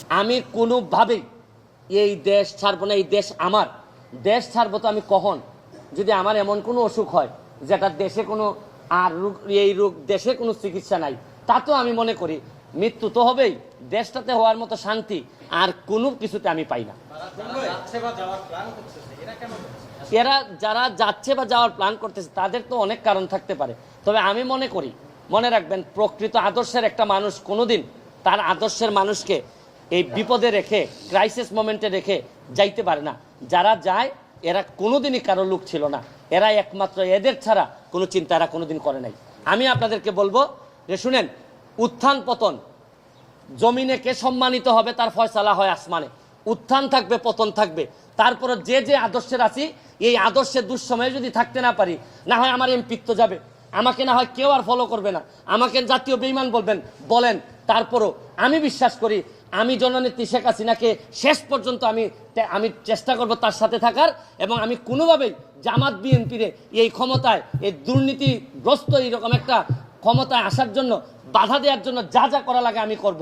আমি কোনোভাবেই এই দেশ ছাড়বো না। এই দেশ আমার, দেশ ছাড়বো তো আমি কখন, যদি আমার এমন কোনো অসুখ হয় যেটা দেশে কোনো আর রোগ, এই রোগ দেশে কোনো চিকিৎসা নাই, তা তো আমি মনে করি মৃত্যু তো হবেই। দেশটাতে হওয়ার মতো শান্তি আর কোনো কিছুতে আমি পাই না। এরা যারা যাচ্ছে বা যাওয়ার প্ল্যান করতেছে তাদের তো অনেক কারণ থাকতে পারে, তবে আমি মনে করি, মনে রাখবেন, প্রকৃত আদর্শের একটা মানুষ কোনোদিন তার আদর্শের মানুষকে এই বিপদে রেখে, ক্রাইসিস মোমেন্টে রেখে যাইতে পারে না। যারা যায় এরা কোনোদিনই কারো লোক ছিল না, এরা একমাত্র এদের ছাড়া কোনো চিন্তা এরা কোনোদিন করে নাই। আমি আপনাদেরকে বলবো যে শুনেন, উত্থান পতন, জমিনে কে সম্মানিত হবে তার ফয়সালা হয় আসমানে। উত্থান থাকবে, পতন থাকবে। তারপরে যে যে আদর্শের আছি, এই আদর্শের দুঃসময়ে যদি থাকতে না পারি, না হয় আমার এমপিত্ব যাবে, আমাকে না হয় কেউ আর ফলো করবে না, আমাকে জাতীয় বেঈমান বলবেন, বলেন। তারপরও আমি বিশ্বাস করি আমি জননেত্রী শেখ হাসিনাকে শেষ পর্যন্ত আমি চেষ্টা করব তার সাথে থাকার, এবং আমি কোনোভাবেই জামাত বিএনপির এই ক্ষমতায়, এই দুর্নীতিগ্রস্ত এইরকম একটা ক্ষমতায় আসার জন্য বাধা দেওয়ার জন্য যা যা করা লাগে আমি করব।